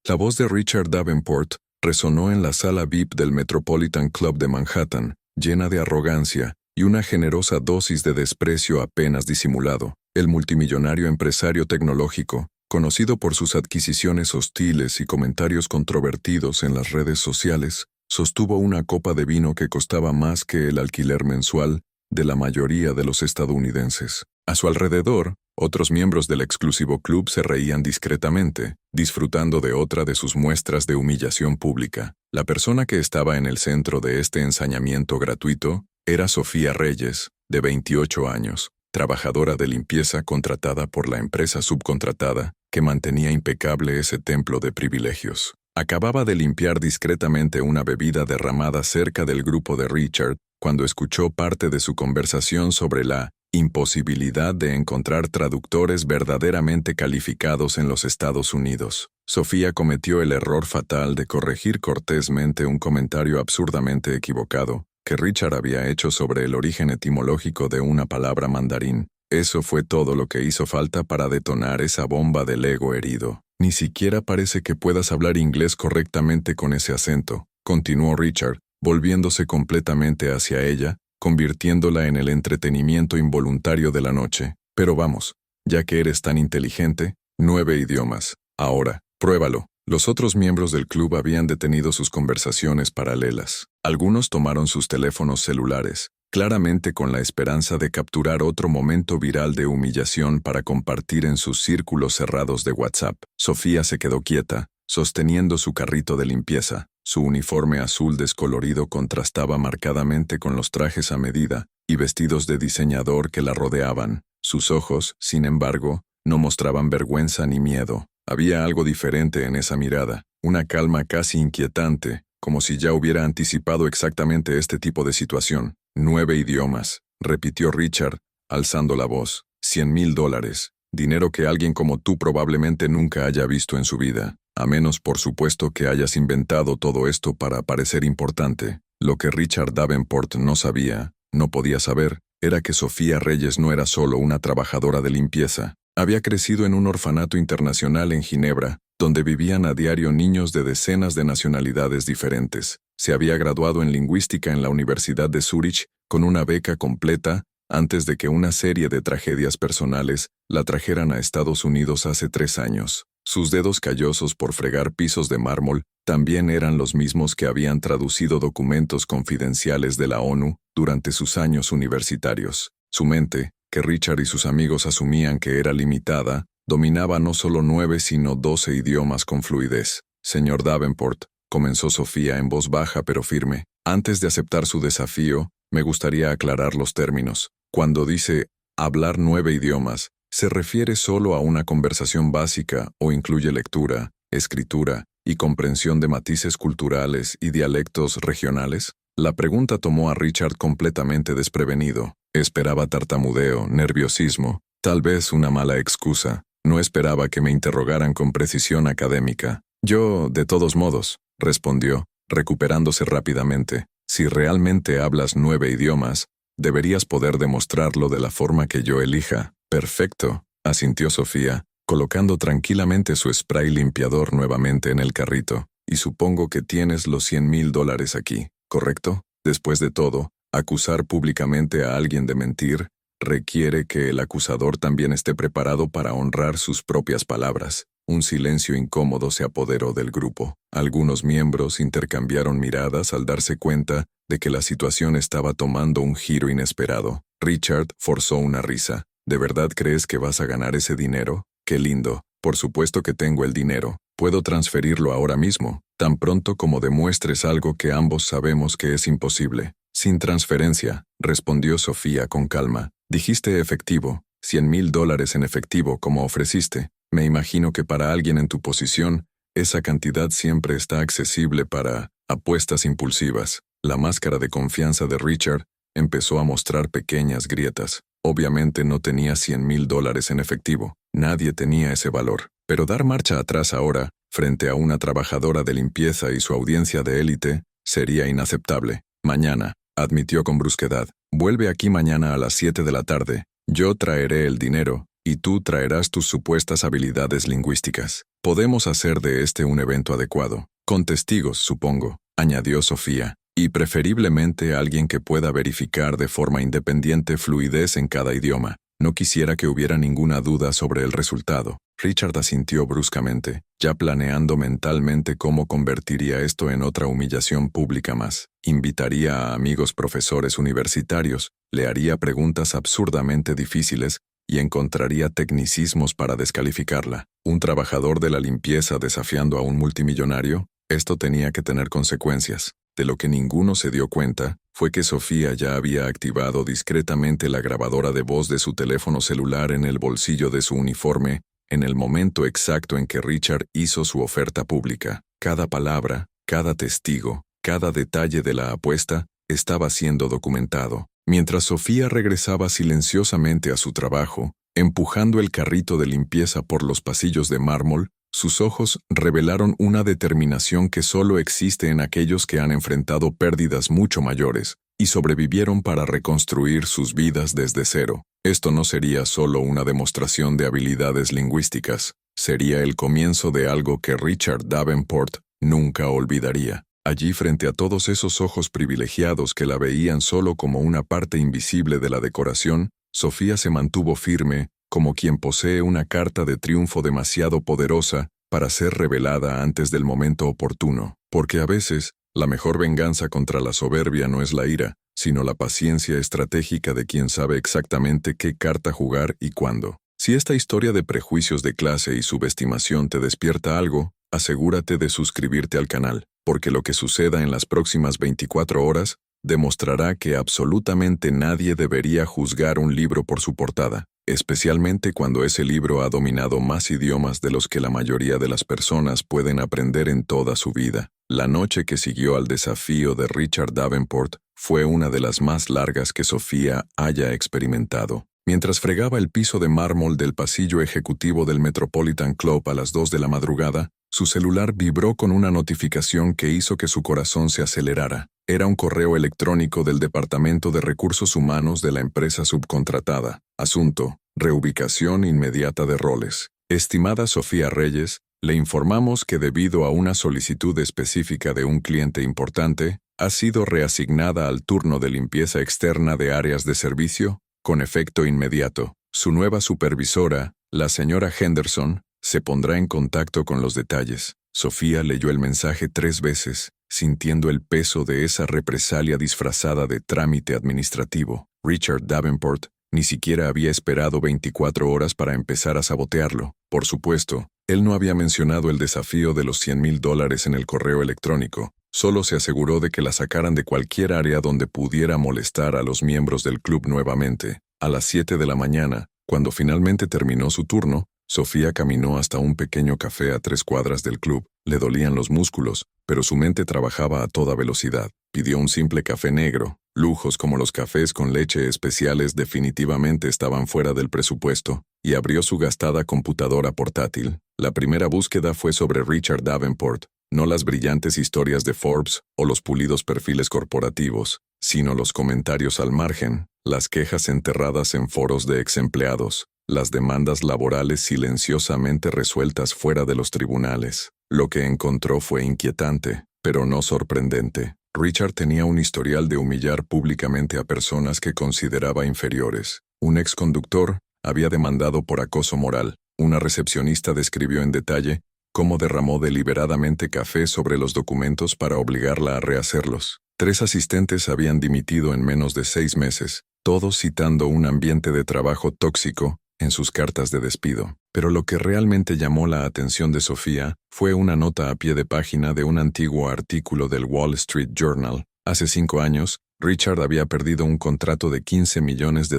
La voz de Richard Davenport resonó en la sala VIP del Metropolitan Club de Manhattan, llena de arrogancia y una generosa dosis de desprecio apenas disimulado. El multimillonario empresario tecnológico, conocido por sus adquisiciones hostiles y comentarios controvertidos en las redes sociales, sostuvo una copa de vino que costaba más que el alquiler mensual de la mayoría de los estadounidenses. A su alrededor, otros miembros del exclusivo club se reían discretamente, disfrutando de otra de sus muestras de humillación pública. La persona que estaba en el centro de este ensañamiento gratuito era Sofía Reyes, de 28 años, trabajadora de limpieza contratada por la empresa subcontratada que mantenía impecable ese templo de privilegios. Acababa de limpiar discretamente una bebida derramada cerca del grupo de Richard cuando escuchó parte de su conversación sobre la imposibilidad de encontrar traductores verdaderamente calificados en los Estados Unidos. Sofía cometió el error fatal de corregir cortésmente un comentario absurdamente equivocado que Richard había hecho sobre el origen etimológico de una palabra mandarín. Eso fue todo lo que hizo falta para detonar esa bomba del ego herido. Ni siquiera parece que puedas hablar inglés correctamente con ese acento, continuó Richard, volviéndose completamente hacia ella, convirtiéndola en el entretenimiento involuntario de la noche. Pero vamos, ya que eres tan inteligente, 9 idiomas. Ahora, pruébalo. Los otros miembros del club habían detenido sus conversaciones paralelas. Algunos tomaron sus teléfonos celulares, claramente con la esperanza de capturar otro momento viral de humillación para compartir en sus círculos cerrados de WhatsApp. Sofía se quedó quieta, sosteniendo su carrito de limpieza. Su uniforme azul descolorido contrastaba marcadamente con los trajes a medida y vestidos de diseñador que la rodeaban. Sus ojos, sin embargo, no mostraban vergüenza ni miedo. Había algo diferente en esa mirada, una calma casi inquietante, como si ya hubiera anticipado exactamente este tipo de situación. 9 idiomas, repitió Richard, alzando la voz. $100,000, dinero que alguien como tú probablemente nunca haya visto en su vida, a menos por supuesto que hayas inventado todo esto para parecer importante. Lo que Richard Davenport no sabía, no podía saber, era que Sofía Reyes no era solo una trabajadora de limpieza. Había crecido en un orfanato internacional en Ginebra, donde vivían a diario niños de decenas de nacionalidades diferentes. Se había graduado en lingüística en la Universidad de Zúrich con una beca completa antes de que una serie de tragedias personales la trajeran a Estados Unidos hace 3 años. Sus dedos callosos por fregar pisos de mármol también eran los mismos que habían traducido documentos confidenciales de la ONU durante sus años universitarios. Su mente, que Richard y sus amigos asumían que era limitada, dominaba no solo 9 sino 12 idiomas con fluidez. Señor Davenport, comenzó Sofía en voz baja pero firme, antes de aceptar su desafío, me gustaría aclarar los términos. Cuando dice hablar 9 idiomas, ¿se refiere solo a una conversación básica o incluye lectura, escritura y comprensión de matices culturales y dialectos regionales? La pregunta tomó a Richard completamente desprevenido. Esperaba tartamudeo, nerviosismo, tal vez una mala excusa. No esperaba que me interrogaran con precisión académica. Yo, de todos modos, respondió, recuperándose rápidamente. Si realmente hablas 9 idiomas, deberías poder demostrarlo de la forma que yo elija. Perfecto, asintió Sofía, colocando tranquilamente su spray limpiador nuevamente en el carrito. Y supongo que tienes los $100,000 aquí, ¿correcto? Después de todo, acusar públicamente a alguien de mentir requiere que el acusador también esté preparado para honrar sus propias palabras. Un silencio incómodo se apoderó del grupo. Algunos miembros intercambiaron miradas al darse cuenta de que la situación estaba tomando un giro inesperado. Richard forzó una risa. ¿De verdad crees que vas a ganar ese dinero? ¡Qué lindo! Por supuesto que tengo el dinero. Puedo transferirlo ahora mismo, tan pronto como demuestres algo que ambos sabemos que es imposible. Sin transferencia, respondió Sofía con calma. Dijiste efectivo, $100,000 en efectivo como ofreciste. Me imagino que para alguien en tu posición, esa cantidad siempre está accesible para apuestas impulsivas. La máscara de confianza de Richard empezó a mostrar pequeñas grietas. Obviamente no tenía $100,000 en efectivo. Nadie tenía ese valor. Pero dar marcha atrás ahora, frente a una trabajadora de limpieza y su audiencia de élite, sería inaceptable. Mañana, admitió con brusquedad. Vuelve aquí mañana a las 7 de la tarde. Yo traeré el dinero, y tú traerás tus supuestas habilidades lingüísticas. Podemos hacer de este un evento adecuado, con testigos, supongo, añadió Sofía, y preferiblemente alguien que pueda verificar de forma independiente fluidez en cada idioma. No quisiera que hubiera ninguna duda sobre el resultado. Richard asintió bruscamente, ya planeando mentalmente cómo convertiría esto en otra humillación pública más. Invitaría a amigos profesores universitarios, le haría preguntas absurdamente difíciles y encontraría tecnicismos para descalificarla. Un trabajador de la limpieza desafiando a un multimillonario, esto tenía que tener consecuencias. De lo que ninguno se dio cuenta fue que Sofía ya había activado discretamente la grabadora de voz de su teléfono celular en el bolsillo de su uniforme en el momento exacto en que Richard hizo su oferta pública. Cada palabra, cada testigo, cada detalle de la apuesta estaba siendo documentado. Mientras Sofía regresaba silenciosamente a su trabajo, empujando el carrito de limpieza por los pasillos de mármol, sus ojos revelaron una determinación que solo existe en aquellos que han enfrentado pérdidas mucho mayores y sobrevivieron para reconstruir sus vidas desde cero. Esto no sería solo una demostración de habilidades lingüísticas, sería el comienzo de algo que Richard Davenport nunca olvidaría. Allí, frente a todos esos ojos privilegiados que la veían solo como una parte invisible de la decoración, Sofía se mantuvo firme, como quien posee una carta de triunfo demasiado poderosa para ser revelada antes del momento oportuno, porque a veces, la mejor venganza contra la soberbia no es la ira, sino la paciencia estratégica de quien sabe exactamente qué carta jugar y cuándo. Si esta historia de prejuicios de clase y subestimación te despierta algo, asegúrate de suscribirte al canal, porque lo que suceda en las próximas 24 horas demostrará que absolutamente nadie debería juzgar un libro por su portada, especialmente cuando ese libro ha dominado más idiomas de los que la mayoría de las personas pueden aprender en toda su vida. La noche que siguió al desafío de Richard Davenport fue una de las más largas que Sofía haya experimentado. Mientras fregaba el piso de mármol del pasillo ejecutivo del Metropolitan Club a las 2 de la madrugada, su celular vibró con una notificación que hizo que su corazón se acelerara. Era un correo electrónico del Departamento de Recursos Humanos de la empresa subcontratada. Asunto: reubicación inmediata de roles. Estimada Sofía Reyes, le informamos que debido a una solicitud específica de un cliente importante, ha sido reasignada al turno de limpieza externa de áreas de servicio, con efecto inmediato. Su nueva supervisora, la señora Henderson, se pondrá en contacto con los detalles. Sofía leyó el mensaje 3 veces, sintiendo el peso de esa represalia disfrazada de trámite administrativo. Richard Davenport ni siquiera había esperado 24 horas para empezar a sabotearlo. Por supuesto, él no había mencionado el desafío de los $100,000 en el correo electrónico. Solo se aseguró de que la sacaran de cualquier área donde pudiera molestar a los miembros del club nuevamente. A las 7 de la mañana, cuando finalmente terminó su turno, Sofía caminó hasta un pequeño café a 3 cuadras del club. Le dolían los músculos, pero su mente trabajaba a toda velocidad. Pidió un simple café negro. Lujos como los cafés con leche especiales definitivamente estaban fuera del presupuesto, y abrió su gastada computadora portátil. La primera búsqueda fue sobre Richard Davenport, no las brillantes historias de Forbes o los pulidos perfiles corporativos, sino los comentarios al margen, las quejas enterradas en foros de exempleados, las demandas laborales silenciosamente resueltas fuera de los tribunales. Lo que encontró fue inquietante, pero no sorprendente. Richard tenía un historial de humillar públicamente a personas que consideraba inferiores. Un exconductor había demandado por acoso moral. Una recepcionista describió en detalle cómo derramó deliberadamente café sobre los documentos para obligarla a rehacerlos. 3 asistentes habían dimitido en menos de 6 meses, todos citando un ambiente de trabajo tóxico en sus cartas de despido. Pero lo que realmente llamó la atención de Sofía fue una nota a pie de página de un antiguo artículo del Wall Street Journal. Hace 5 años, Richard había perdido un contrato de $15 millones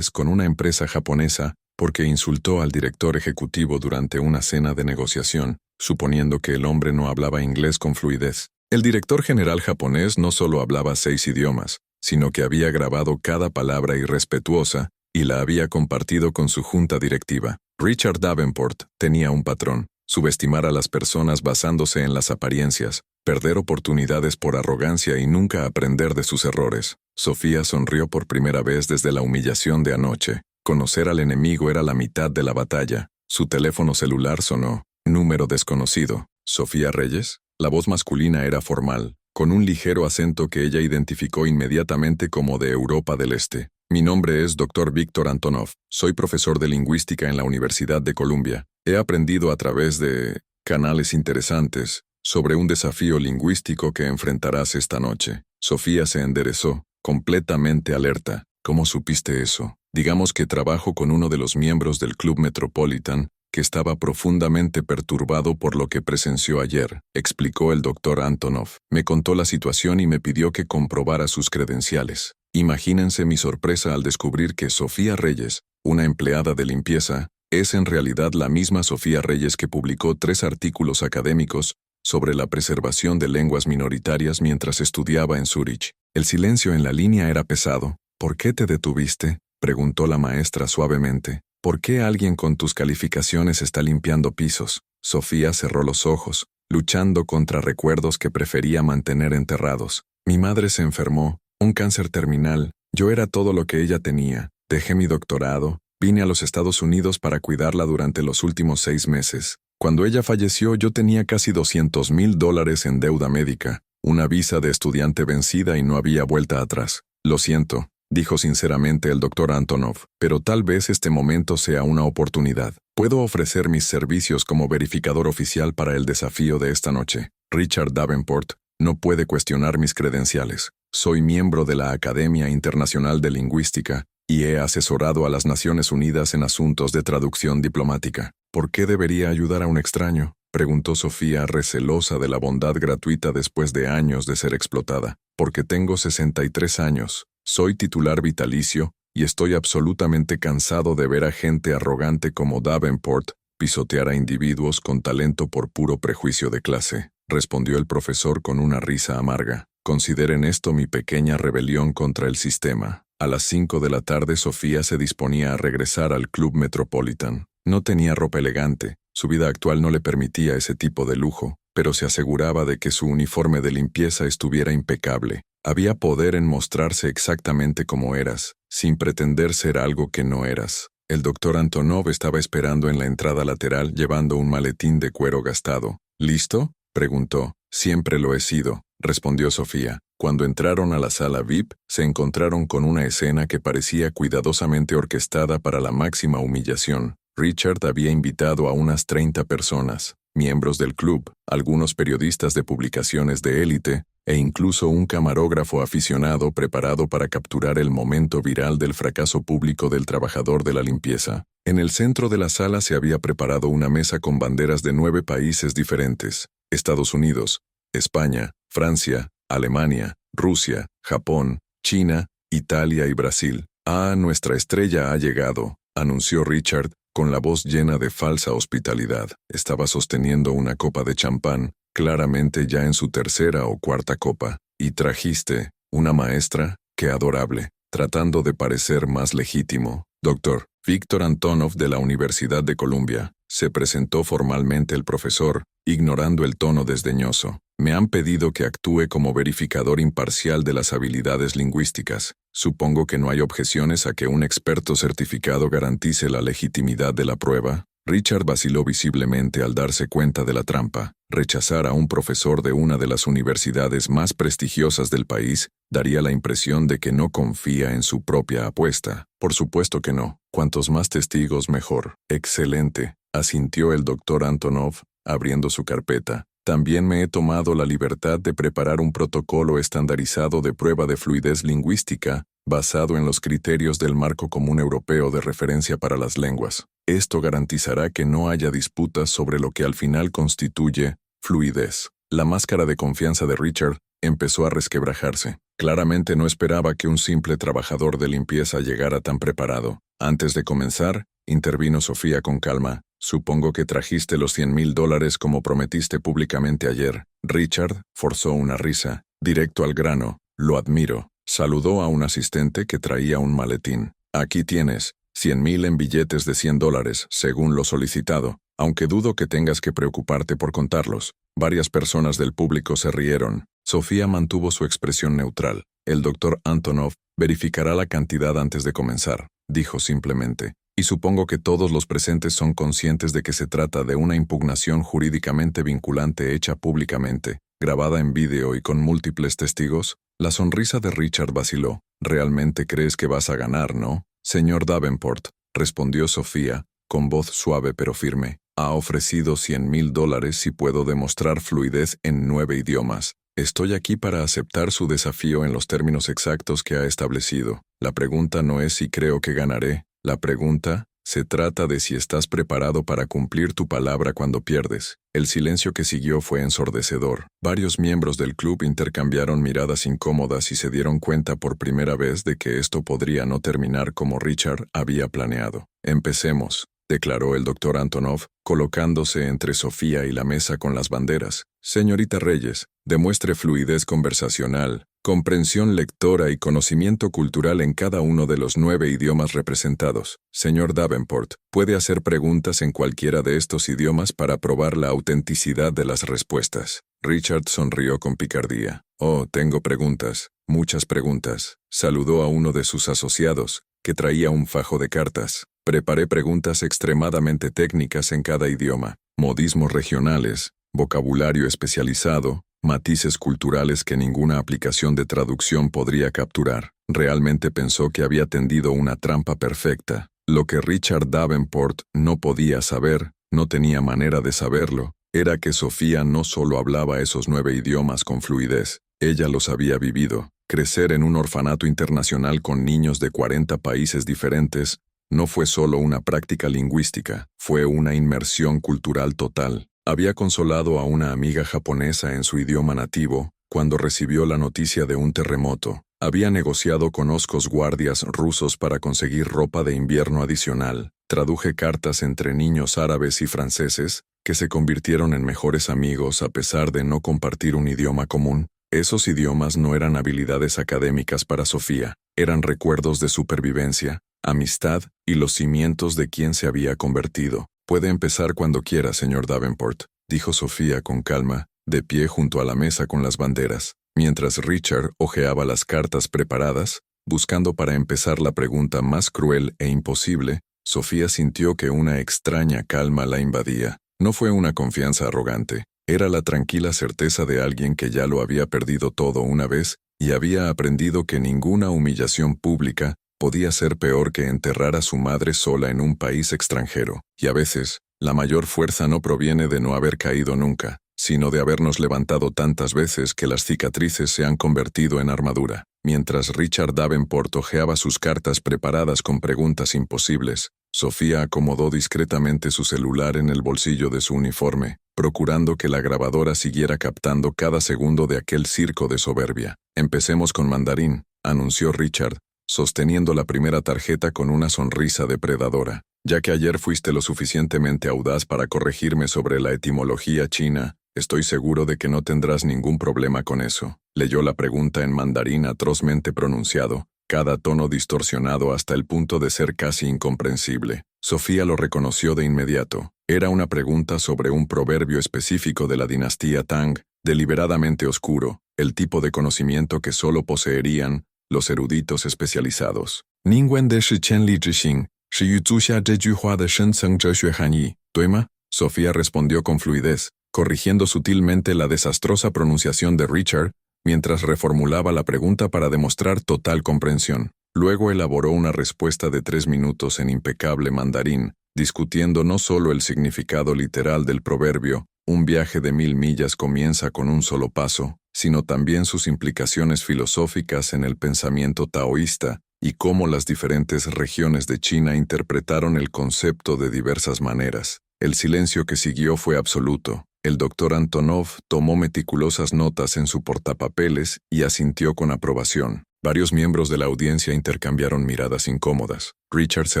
con una empresa japonesa porque insultó al director ejecutivo durante una cena de negociación, suponiendo que el hombre no hablaba inglés con fluidez. El director general japonés no solo hablaba 6 idiomas, sino que había grabado cada palabra irrespetuosa y la había compartido con su junta directiva. Richard Davenport tenía un patrón: subestimar a las personas basándose en las apariencias, perder oportunidades por arrogancia y nunca aprender de sus errores. Sofía sonrió por primera vez desde la humillación de anoche. Conocer al enemigo era la mitad de la batalla. Su teléfono celular sonó. Número desconocido. ¿Sofía Reyes? La voz masculina era formal, con un ligero acento que ella identificó inmediatamente como de Europa del Este. Mi nombre es Dr. Víctor Antonov. Soy profesor de lingüística en la Universidad de Columbia. He aprendido a través de canales interesantes sobre un desafío lingüístico que enfrentarás esta noche. Sofía se enderezó, completamente alerta. ¿Cómo supiste eso? Digamos que trabajo con uno de los miembros del Club Metropolitan, que estaba profundamente perturbado por lo que presenció ayer, explicó el doctor Antonov. Me contó la situación y me pidió que comprobara sus credenciales. Imagínense mi sorpresa al descubrir que Sofía Reyes, una empleada de limpieza, es en realidad la misma Sofía Reyes que publicó 3 artículos académicos sobre la preservación de lenguas minoritarias mientras estudiaba en Zúrich. El silencio en la línea era pesado. ¿Por qué te detuviste?, preguntó la maestra suavemente. ¿Por qué alguien con tus calificaciones está limpiando pisos? Sofía cerró los ojos, luchando contra recuerdos que prefería mantener enterrados. Mi madre se enfermó, un cáncer terminal. Yo era todo lo que ella tenía. Dejé mi doctorado, vine a los Estados Unidos para cuidarla durante los últimos 6 meses. Cuando ella falleció, yo tenía casi $200,000 en deuda médica, una visa de estudiante vencida y no había vuelta atrás. Lo siento, dijo sinceramente el doctor Antonov, pero tal vez este momento sea una oportunidad. Puedo ofrecer mis servicios como verificador oficial para el desafío de esta noche. Richard Davenport no puede cuestionar mis credenciales. Soy miembro de la Academia Internacional de Lingüística y he asesorado a las Naciones Unidas en asuntos de traducción diplomática. ¿Por qué debería ayudar a un extraño?, preguntó Sofía, recelosa de la bondad gratuita después de años de ser explotada. Porque tengo 63 años. Soy titular vitalicio y estoy absolutamente cansado de ver a gente arrogante como Davenport pisotear a individuos con talento por puro prejuicio de clase, respondió el profesor con una risa amarga. Consideren esto mi pequeña rebelión contra el sistema. A las 5 de la tarde Sofía se disponía a regresar al Club Metropolitan. No tenía ropa elegante, su vida actual no le permitía ese tipo de lujo, pero se aseguraba de que su uniforme de limpieza estuviera impecable. Había poder en mostrarse exactamente como eras, sin pretender ser algo que no eras. El doctor Antonov estaba esperando en la entrada lateral llevando un maletín de cuero gastado. ¿Listo?, preguntó. Siempre lo he sido, respondió Sofía. Cuando entraron a la sala VIP, se encontraron con una escena que parecía cuidadosamente orquestada para la máxima humillación. Richard había invitado a unas 30 personas, miembros del club, algunos periodistas de publicaciones de élite, e incluso un camarógrafo aficionado preparado para capturar el momento viral del fracaso público del trabajador de la limpieza. En el centro de la sala se había preparado una mesa con banderas de 9 países diferentes: Estados Unidos, España, Francia, Alemania, Rusia, Japón, China, Italia y Brasil. «Ah, nuestra estrella ha llegado», anunció Richard, con la voz llena de falsa hospitalidad. Estaba sosteniendo una copa de champán, claramente ya en su 3ª o 4ª copa. «¿Y trajiste una maestra? ¡Qué adorable!», tratando de parecer más legítimo. «Doctor Víctor Antonov de la Universidad de Columbia», se presentó formalmente el profesor, ignorando el tono desdeñoso. «Me han pedido que actúe como verificador imparcial de las habilidades lingüísticas. Supongo que no hay objeciones a que un experto certificado garantice la legitimidad de la prueba». Richard vaciló visiblemente al darse cuenta de la trampa. Rechazar a un profesor de una de las universidades más prestigiosas del país daría la impresión de que no confía en su propia apuesta. «Por supuesto que no. Cuantos más testigos, mejor». «Excelente», asintió el doctor Antonov, abriendo su carpeta. «También me he tomado la libertad de preparar un protocolo estandarizado de prueba de fluidez lingüística basado en los criterios del Marco Común Europeo de Referencia para las Lenguas. Esto garantizará que no haya disputas sobre lo que al final constituye fluidez». La máscara de confianza de Richard empezó a resquebrajarse. Claramente no esperaba que un simple trabajador de limpieza llegara tan preparado. «Antes de comenzar», intervino Sofía con calma, «supongo que trajiste los $100,000 como prometiste públicamente ayer». Richard forzó una risa. «Directo al grano. Lo admiro». Saludó a un asistente que traía un maletín. «Aquí tienes, 100,000 en billetes de $100, según lo solicitado, aunque dudo que tengas que preocuparte por contarlos». Varias personas del público se rieron. Sofía mantuvo su expresión neutral. El doctor Antonov verificará la cantidad antes de comenzar, dijo simplemente. Y supongo que todos los presentes son conscientes de que se trata de una impugnación jurídicamente vinculante hecha públicamente, grabada en vídeo y con múltiples testigos. La sonrisa de Richard vaciló. «Realmente crees que vas a ganar, ¿no? Señor Davenport», respondió Sofía, con voz suave pero firme. «Ha ofrecido $100,000 si puedo demostrar fluidez en 9 idiomas. Estoy aquí para aceptar su desafío en los términos exactos que ha establecido. La pregunta no es si creo que ganaré. La pregunta se trata de si estás preparado para cumplir tu palabra cuando pierdes». El silencio que siguió fue ensordecedor. Varios miembros del club intercambiaron miradas incómodas y se dieron cuenta por primera vez de que esto podría no terminar como Richard había planeado. «Empecemos», declaró el doctor Antonov, colocándose entre Sofía y la mesa con las banderas. «Señorita Reyes, demuestre fluidez conversacional, comprensión lectora y conocimiento cultural en cada uno de los 9 idiomas representados. Señor Davenport, puede hacer preguntas en cualquiera de estos idiomas para probar la autenticidad de las respuestas». Richard sonrió con picardía. «Oh, tengo preguntas, muchas preguntas». Saludó a uno de sus asociados, que traía un fajo de cartas. «Preparé preguntas extremadamente técnicas en cada idioma, modismos regionales, vocabulario especializado, matices culturales que ninguna aplicación de traducción podría capturar». Realmente pensó que había tendido una trampa perfecta. Lo que Richard Davenport no podía saber, no tenía manera de saberlo, era que Sofía no solo hablaba esos 9 idiomas con fluidez, ella los había vivido. Crecer en un orfanato internacional con niños de 40 países diferentes no fue solo una práctica lingüística, fue una inmersión cultural total. Había consolado a una amiga japonesa en su idioma nativo cuando recibió la noticia de un terremoto. Había negociado con hoscos guardias rusos para conseguir ropa de invierno adicional. Traduje cartas entre niños árabes y franceses que se convirtieron en mejores amigos a pesar de no compartir un idioma común. Esos idiomas no eran habilidades académicas para Sofía, eran recuerdos de supervivencia, amistad y los cimientos de quien se había convertido. «Puede empezar cuando quiera, señor Davenport», dijo Sofía con calma, de pie junto a la mesa con las banderas, mientras Richard hojeaba las cartas preparadas, buscando para empezar la pregunta más cruel e imposible. Sofía sintió que una extraña calma la invadía. No fue una confianza arrogante, era la tranquila certeza de alguien que ya lo había perdido todo una vez y había aprendido que ninguna humillación pública podía ser peor que enterrar a su madre sola en un país extranjero. Y a veces, la mayor fuerza no proviene de no haber caído nunca, sino de habernos levantado tantas veces que las cicatrices se han convertido en armadura. Mientras Richard Davenport hojeaba sus cartas preparadas con preguntas imposibles, Sofía acomodó discretamente su celular en el bolsillo de su uniforme, procurando que la grabadora siguiera captando cada segundo de aquel circo de soberbia. «Empecemos con mandarín», anunció Richard, sosteniendo la primera tarjeta con una sonrisa depredadora. «Ya que ayer fuiste lo suficientemente audaz para corregirme sobre la etimología china, estoy seguro de que no tendrás ningún problema con eso». Leyó la pregunta en mandarín atrozmente pronunciado, cada tono distorsionado hasta el punto de ser casi incomprensible. Sofía lo reconoció de inmediato. Era una pregunta sobre un proverbio específico de la dinastía Tang, deliberadamente oscuro, el tipo de conocimiento que solo poseerían los eruditos especializados. «Ningwen de shi chen li zhixing, shi yu zhuxia zhe ju hua de shen ceng zhe han yi, ¿tuema?». Sofía respondió con fluidez, corrigiendo sutilmente la desastrosa pronunciación de Richard, mientras reformulaba la pregunta para demostrar total comprensión. Luego elaboró una respuesta de 3 minutos en impecable mandarín, discutiendo no solo el significado literal del proverbio, un viaje de 1000 millas comienza con un solo paso, sino también sus implicaciones filosóficas en el pensamiento taoísta y cómo las diferentes regiones de China interpretaron el concepto de diversas maneras. El silencio que siguió fue absoluto. El doctor Antonov tomó meticulosas notas en su portapapeles y asintió con aprobación. Varios miembros de la audiencia intercambiaron miradas incómodas. Richard se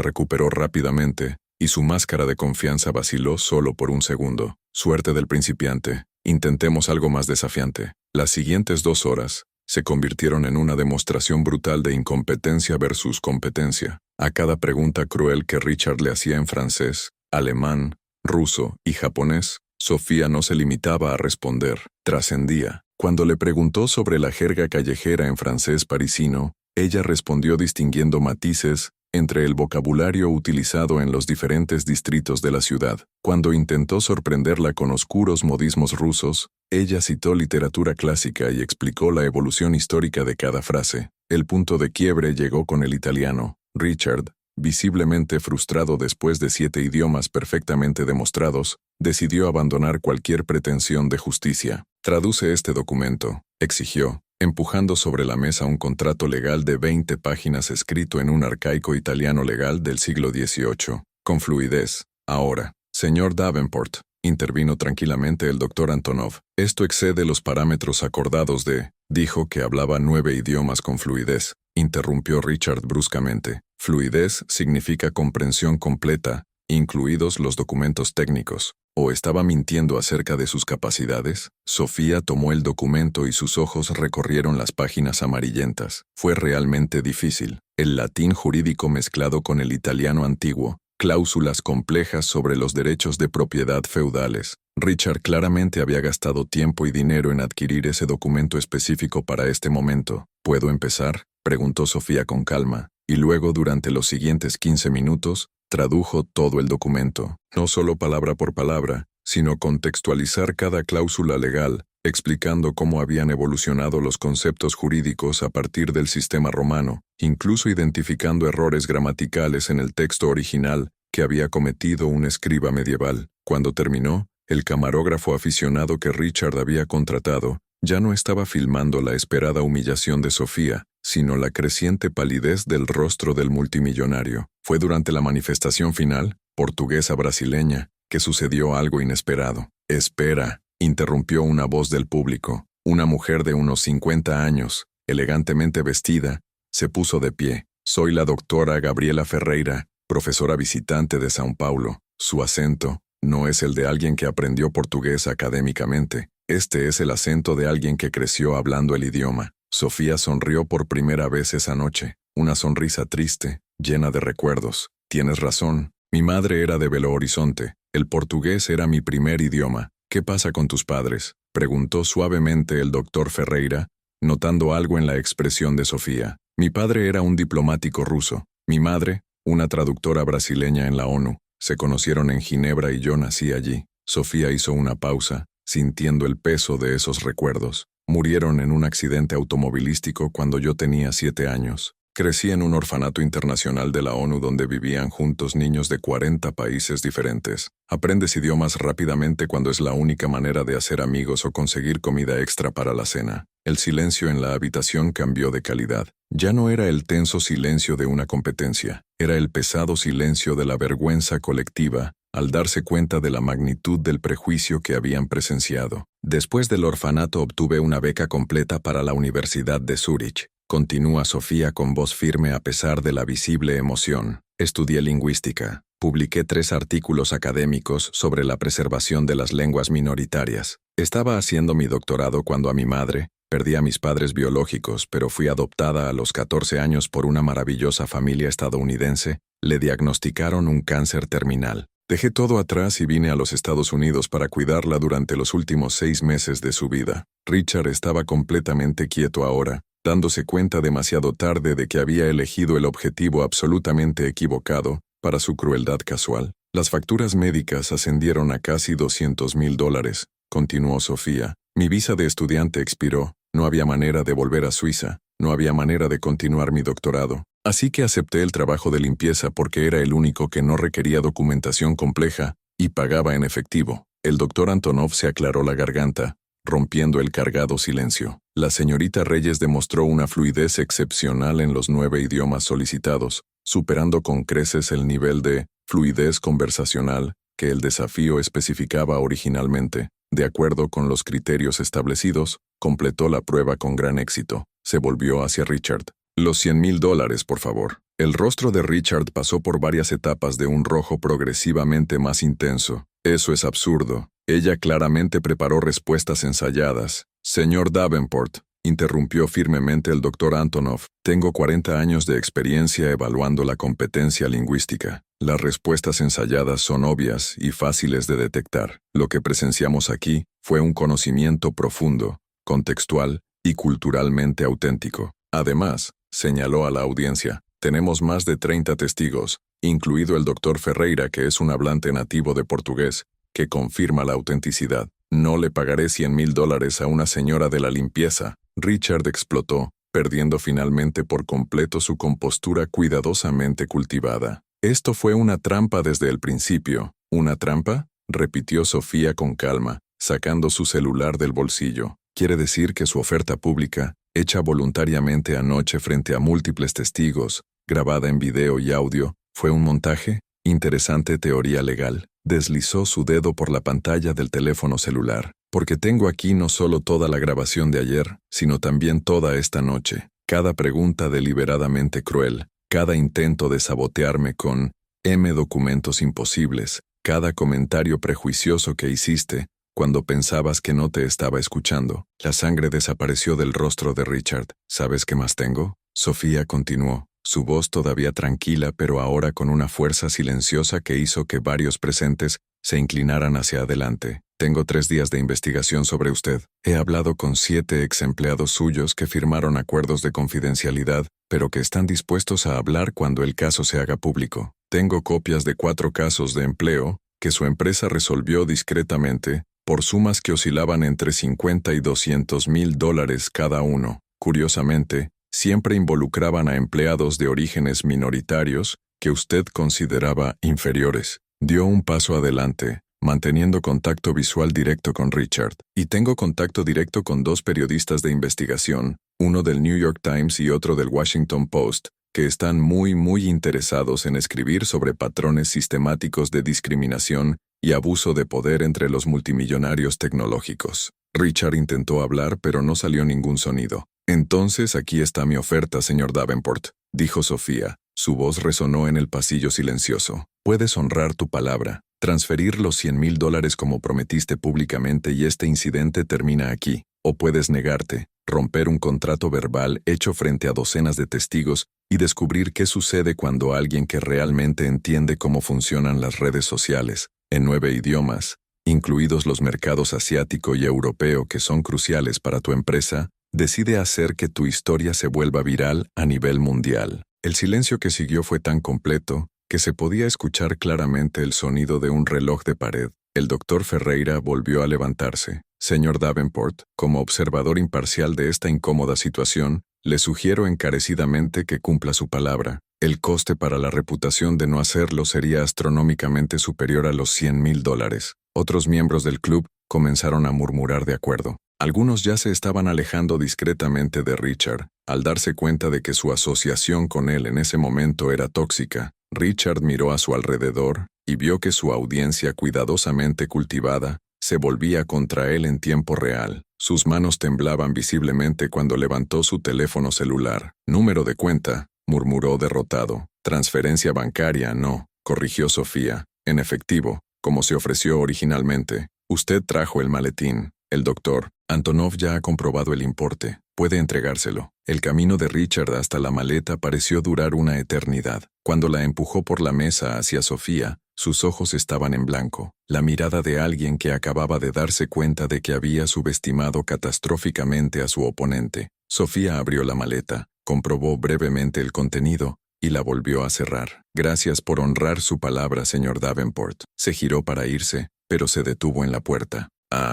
recuperó rápidamente, y su máscara de confianza vaciló solo por un segundo. «Suerte del principiante. Intentemos algo más desafiante». Las siguientes 2 horas se convirtieron en una demostración brutal de incompetencia versus competencia. A cada pregunta cruel que Richard le hacía en francés, alemán, ruso y japonés, Sofía no se limitaba a responder, trascendía. Cuando le preguntó sobre la jerga callejera en francés parisino, ella respondió distinguiendo matices entre el vocabulario utilizado en los diferentes distritos de la ciudad. Cuando intentó sorprenderla con oscuros modismos rusos, ella citó literatura clásica y explicó la evolución histórica de cada frase. El punto de quiebre llegó con el italiano. Richard, visiblemente frustrado después de 7 idiomas perfectamente demostrados, decidió abandonar cualquier pretensión de justicia. «Traduce este documento», exigió, empujando sobre la mesa un contrato legal de 20 páginas escrito en un arcaico italiano legal del siglo XVIII. Con fluidez. «Ahora, señor Davenport», intervino tranquilamente el doctor Antonov. «Esto excede los parámetros acordados de...». Dijo que hablaba 9 idiomas con fluidez. Interrumpió Richard bruscamente. Fluidez significa comprensión completa, incluidos los documentos técnicos. ¿O estaba mintiendo acerca de sus capacidades? Sofía tomó el documento y sus ojos recorrieron las páginas amarillentas. Fue realmente difícil. El latín jurídico mezclado con el italiano antiguo. Cláusulas complejas sobre los derechos de propiedad feudales. Richard claramente había gastado tiempo y dinero en adquirir ese documento específico para este momento. ¿Puedo empezar?, preguntó Sofía con calma, y luego durante los siguientes 15 minutos, tradujo todo el documento, no solo palabra por palabra, sino contextualizar cada cláusula legal, explicando cómo habían evolucionado los conceptos jurídicos a partir del sistema romano, incluso identificando errores gramaticales en el texto original que había cometido un escriba medieval. Cuando terminó, el camarógrafo aficionado que Richard había contratado ya no estaba filmando la esperada humillación de Sofía, sino la creciente palidez del rostro del multimillonario. Fue durante la manifestación final, portuguesa brasileña, que sucedió algo inesperado. «Espera», interrumpió una voz del público. Una mujer de unos 50 años, elegantemente vestida, se puso de pie. «Soy la doctora Gabriela Ferreira, profesora visitante de São Paulo». Su acento no es el de alguien que aprendió portugués académicamente. Este es el acento de alguien que creció hablando el idioma. Sofía sonrió por primera vez esa noche, una sonrisa triste, llena de recuerdos. «Tienes razón, mi madre era de Belo Horizonte. El portugués era mi primer idioma. ¿Qué pasa con tus padres?», preguntó suavemente el doctor Ferreira, notando algo en la expresión de Sofía. «Mi padre era un diplomático ruso. Mi madre, una traductora brasileña en la ONU. Se conocieron en Ginebra y yo nací allí». Sofía hizo una pausa, sintiendo el peso de esos recuerdos. «Murieron en un accidente automovilístico cuando yo tenía 7 años. Crecí en un orfanato internacional de la ONU donde vivían juntos niños de 40 países diferentes. Aprendes idiomas rápidamente cuando es la única manera de hacer amigos o conseguir comida extra para la cena». El silencio en la habitación cambió de calidad. Ya no era el tenso silencio de una competencia, era el pesado silencio de la vergüenza colectiva, al darse cuenta de la magnitud del prejuicio que habían presenciado. «Después del orfanato obtuve una beca completa para la Universidad de Zúrich», continúa Sofía con voz firme a pesar de la visible emoción. «Estudié lingüística. Publiqué 3 artículos académicos sobre la preservación de las lenguas minoritarias. Estaba haciendo mi doctorado cuando a mi madre, perdí a mis padres biológicos, pero fui adoptada a los 14 años por una maravillosa familia estadounidense, le diagnosticaron un cáncer terminal. Dejé todo atrás y vine a los Estados Unidos para cuidarla durante los últimos 6 meses de su vida». Richard estaba completamente quieto ahora, dándose cuenta demasiado tarde de que había elegido el objetivo absolutamente equivocado para su crueldad casual. «Las facturas médicas ascendieron a casi $200,000, continuó Sofía. «Mi visa de estudiante expiró. No había manera de volver a Suiza. No había manera de continuar mi doctorado. Así que acepté el trabajo de limpieza porque era el único que no requería documentación compleja y pagaba en efectivo». El doctor Antonov se aclaró la garganta, rompiendo el cargado silencio. La señorita Reyes demostró una fluidez excepcional en los 9 idiomas solicitados, superando con creces el nivel de fluidez conversacional que el desafío especificaba originalmente. De acuerdo con los criterios establecidos, completó la prueba con gran éxito. Se volvió hacia Richard. «Los $100,000, por favor». El rostro de Richard pasó por varias etapas de un rojo progresivamente más intenso. «Eso es absurdo». Ella claramente preparó respuestas ensayadas. «Señor Davenport, interrumpió firmemente el doctor Antonov. Tengo 40 años de experiencia evaluando la competencia lingüística. Las respuestas ensayadas son obvias y fáciles de detectar. Lo que presenciamos aquí fue un conocimiento profundo, contextual y culturalmente auténtico. Además, señaló a la audiencia, tenemos más de 30 testigos, incluido el doctor Ferreira, que es un hablante nativo de portugués, que confirma la autenticidad. No le pagaré $100,000 a una señora de la limpieza. Richard explotó, perdiendo finalmente por completo su compostura cuidadosamente cultivada. Esto fue una trampa desde el principio. ¿Una trampa?, repitió Sofía con calma, sacando su celular del bolsillo. Quiere decir que su oferta pública, hecha voluntariamente anoche frente a múltiples testigos, grabada en video y audio, ¿fue un montaje? Interesante teoría legal. Deslizó su dedo por la pantalla del teléfono celular. Porque tengo aquí no solo toda la grabación de ayer, sino también toda esta noche. Cada pregunta deliberadamente cruel, cada intento de sabotearme con documentos imposibles, cada comentario prejuicioso que hiciste cuando pensabas que no te estaba escuchando. La sangre desapareció del rostro de Richard. ¿Sabes qué más tengo?, Sofía continuó, su voz todavía tranquila pero ahora con una fuerza silenciosa que hizo que varios presentes se inclinaran hacia adelante. Tengo 3 días de investigación sobre usted. He hablado con 7 ex empleados suyos que firmaron acuerdos de confidencialidad, pero que están dispuestos a hablar cuando el caso se haga público. Tengo copias de 4 casos de empleo que su empresa resolvió discretamente, por sumas que oscilaban entre $50,000 y $200,000 cada uno. Curiosamente, siempre involucraban a empleados de orígenes minoritarios que usted consideraba inferiores. Dio un paso adelante, manteniendo contacto visual directo con Richard. Y tengo contacto directo con 2 periodistas de investigación, uno del New York Times y otro del Washington Post, que están muy interesados en escribir sobre patrones sistemáticos de discriminación y abuso de poder entre los multimillonarios tecnológicos. Richard intentó hablar, pero no salió ningún sonido. Entonces aquí está mi oferta, señor Davenport, dijo Sofía. Su voz resonó en el pasillo silencioso. Puedes honrar tu palabra, transferir los $100,000 como prometiste públicamente y este incidente termina aquí. O puedes negarte, romper un contrato verbal hecho frente a docenas de testigos y descubrir qué sucede cuando alguien que realmente entiende cómo funcionan las redes sociales, en 9 idiomas, incluidos los mercados asiático y europeo que son cruciales para tu empresa, decide hacer que tu historia se vuelva viral a nivel mundial. El silencio que siguió fue tan completo que se podía escuchar claramente el sonido de un reloj de pared. El doctor Ferreira volvió a levantarse. Señor Davenport, como observador imparcial de esta incómoda situación, le sugiero encarecidamente que cumpla su palabra. El coste para la reputación de no hacerlo sería astronómicamente superior a los $100,000. Otros miembros del club comenzaron a murmurar de acuerdo. Algunos ya se estaban alejando discretamente de Richard, al darse cuenta de que su asociación con él en ese momento era tóxica. Richard miró a su alrededor y vio que su audiencia cuidadosamente cultivada se volvía contra él en tiempo real. Sus manos temblaban visiblemente cuando levantó su teléfono celular. Número de cuenta, murmuró derrotado. Transferencia bancaria, no, corrigió Sofía. En efectivo, como se ofreció originalmente. Usted trajo el maletín. El doctor Antonov ya ha comprobado el importe. Puede entregárselo. El camino de Richard hasta la maleta pareció durar una eternidad. Cuando la empujó por la mesa hacia Sofía, sus ojos estaban en blanco. La mirada de alguien que acababa de darse cuenta de que había subestimado catastróficamente a su oponente. Sofía abrió la maleta, comprobó brevemente el contenido y la volvió a cerrar. Gracias por honrar su palabra, señor Davenport. Se giró para irse, pero se detuvo en la puerta.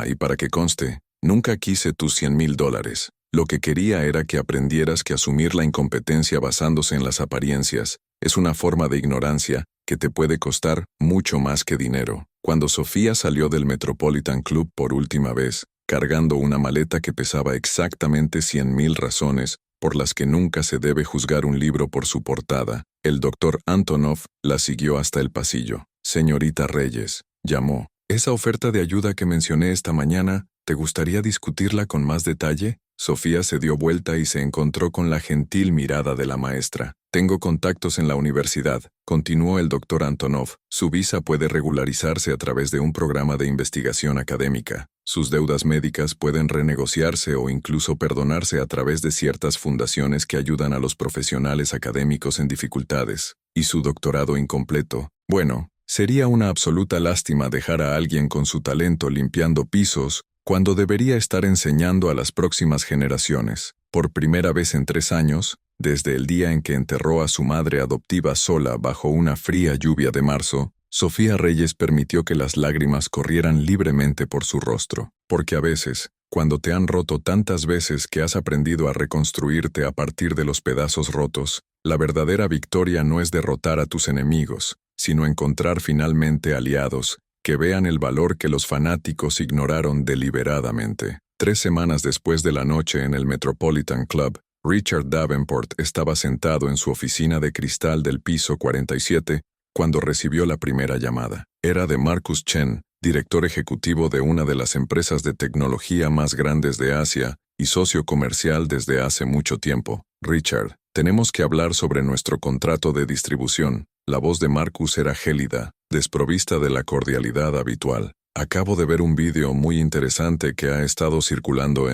Y para que conste, nunca quise tus $100,000. Lo que quería era que aprendieras que asumir la incompetencia basándose en las apariencias es una forma de ignorancia que te puede costar mucho más que dinero. Cuando Sofía salió del Metropolitan Club por última vez, cargando una maleta que pesaba exactamente 100,000 razones por las que nunca se debe juzgar un libro por su portada, el doctor Antonov la siguió hasta el pasillo. Señorita Reyes, llamó. Esa oferta de ayuda que mencioné esta mañana, ¿te gustaría discutirla con más detalle? Sofía se dio vuelta y se encontró con la gentil mirada de la maestra. Tengo contactos en la universidad, continuó el doctor Antonov. Su visa puede regularizarse a través de un programa de investigación académica. Sus deudas médicas pueden renegociarse o incluso perdonarse a través de ciertas fundaciones que ayudan a los profesionales académicos en dificultades. Y su doctorado incompleto. Bueno, sería una absoluta lástima dejar a alguien con su talento limpiando pisos cuando debería estar enseñando a las próximas generaciones. Por primera vez en 3 años, desde el día en que enterró a su madre adoptiva sola bajo una fría lluvia de marzo, Sofía Reyes permitió que las lágrimas corrieran libremente por su rostro. Porque a veces, cuando te han roto tantas veces que has aprendido a reconstruirte a partir de los pedazos rotos, la verdadera victoria no es derrotar a tus enemigos, sino encontrar finalmente aliados que vean el valor que los fanáticos ignoraron deliberadamente. 3 semanas después de la noche en el Metropolitan Club, Richard Davenport estaba sentado en su oficina de cristal del piso 47 cuando recibió la primera llamada. Era de Marcus Chen, director ejecutivo de una de las empresas de tecnología más grandes de Asia y socio comercial desde hace mucho tiempo. Richard, tenemos que hablar sobre nuestro contrato de distribución. La voz de Marcus era gélida, desprovista de la cordialidad habitual. Acabo de ver un vídeo muy interesante que ha estado circulando